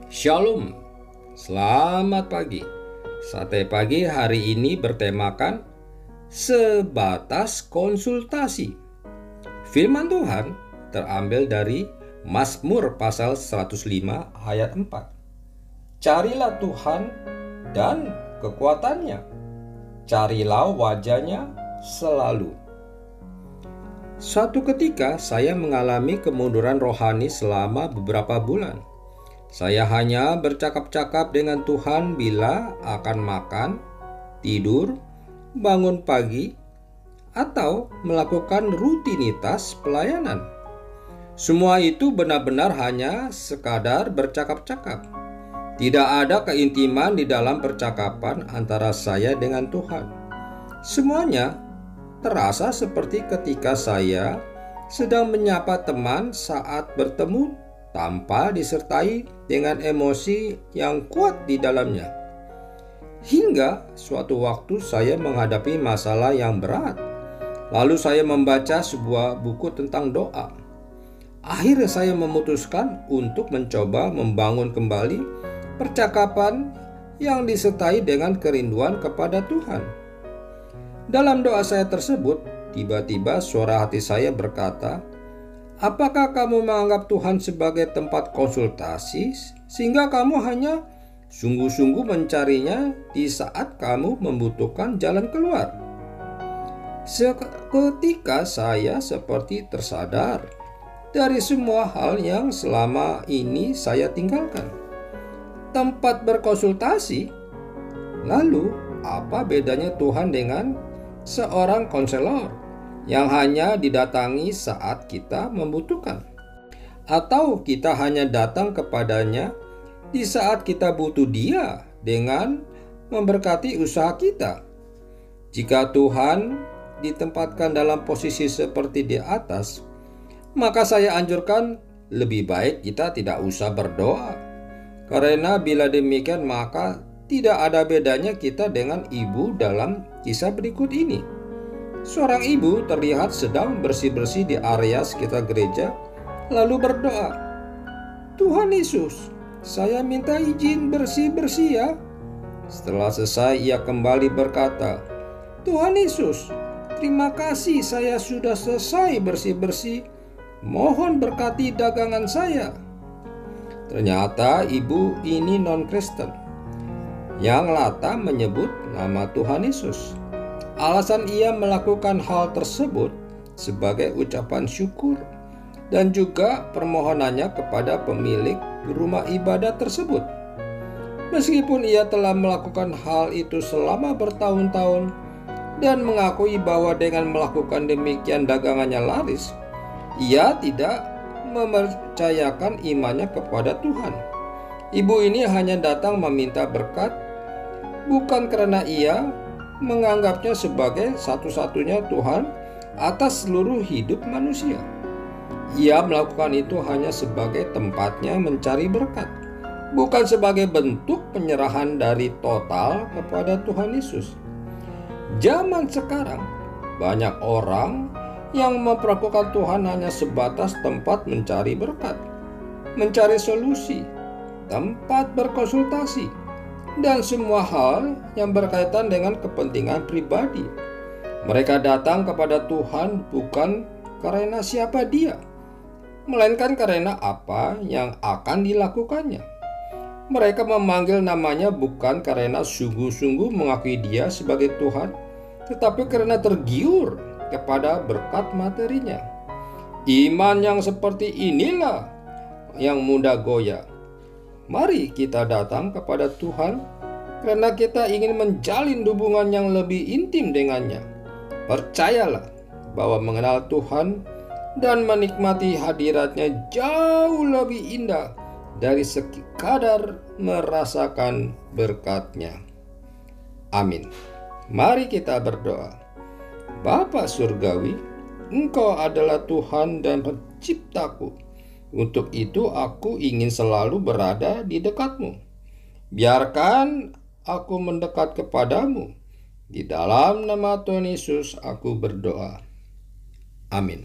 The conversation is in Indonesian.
Shalom, selamat pagi. Sate pagi hari ini bertemakan sebatas konsultasi. Firman Tuhan terambil dari Mazmur pasal 105 ayat 4. Carilah Tuhan dan kekuatannya, carilah wajahnya selalu. Suatu ketika saya mengalami kemunduran rohani selama beberapa bulan. Saya hanya bercakap-cakap dengan Tuhan bila akan makan, tidur, bangun pagi, atau melakukan rutinitas pelayanan. Semua itu benar-benar hanya sekadar bercakap-cakap. Tidak ada keintiman di dalam percakapan antara saya dengan Tuhan. Semuanya terasa seperti ketika saya sedang menyapa teman saat bertemu tanpa disertai dengan emosi yang kuat di dalamnya. Hingga suatu waktu saya menghadapi masalah yang berat. Lalu saya membaca sebuah buku tentang doa. Akhirnya saya memutuskan untuk mencoba membangun kembali percakapan yang disertai dengan kerinduan kepada Tuhan. Dalam doa saya tersebut, tiba-tiba suara hati saya berkata, "Apakah kamu menganggap Tuhan sebagai tempat konsultasi sehingga kamu hanya sungguh-sungguh mencarinya di saat kamu membutuhkan jalan keluar?" Seketika saya seperti tersadar dari semua hal yang selama ini saya tinggalkan. Tempat berkonsultasi? Lalu apa bedanya Tuhan dengan seorang konselor yang hanya didatangi saat kita membutuhkan? Atau kita hanya datang kepadanya di saat kita butuh Dia dengan memberkati usaha kita? Jika Tuhan ditempatkan dalam posisi seperti di atas, maka saya anjurkan lebih baik kita tidak usah berdoa. Karena bila demikian maka tidak ada bedanya kita dengan ibu dalam kisah berikut ini. Seorang ibu terlihat sedang bersih-bersih di area sekitar gereja, lalu berdoa, "Tuhan Yesus, saya minta izin bersih-bersih ya." Setelah selesai ia kembali berkata, "Tuhan Yesus, terima kasih saya sudah selesai bersih-bersih. Mohon berkati dagangan saya." Ternyata ibu ini non-Kristen yang lata menyebut nama Tuhan Yesus. Alasan ia melakukan hal tersebut sebagai ucapan syukur dan juga permohonannya kepada pemilik rumah ibadah tersebut. Meskipun ia telah melakukan hal itu selama bertahun-tahun dan mengakui bahwa dengan melakukan demikian dagangannya laris, ia tidak mempercayakan imannya kepada Tuhan. Ibu ini hanya datang meminta berkat, bukan karena ia menganggapnya sebagai satu-satunya Tuhan atas seluruh hidup manusia. Ia melakukan itu hanya sebagai tempatnya mencari berkat, bukan sebagai bentuk penyerahan dari total kepada Tuhan Yesus. Zaman sekarang, banyak orang yang memperlakukan Tuhan hanya sebatas tempat mencari berkat, mencari solusi, tempat berkonsultasi, dan semua hal yang berkaitan dengan kepentingan pribadi. Mereka datang kepada Tuhan bukan karena siapa Dia, melainkan karena apa yang akan dilakukannya. Mereka memanggil namanya bukan karena sungguh-sungguh mengakui Dia sebagai Tuhan, tetapi karena tergiur kepada berkat materinya. Iman yang seperti inilah yang mudah goyah. Mari kita datang kepada Tuhan karena kita ingin menjalin hubungan yang lebih intim dengannya. Percayalah bahwa mengenal Tuhan dan menikmati hadiratnya jauh lebih indah dari sekadar merasakan berkat-Nya. Amin. Mari kita berdoa. Bapa Surgawi, Engkau adalah Tuhan dan Penciptaku. Untuk itu aku ingin selalu berada di dekatmu. Biarkan aku mendekat kepadamu. Di dalam nama Tuhan Yesus aku berdoa. Amin.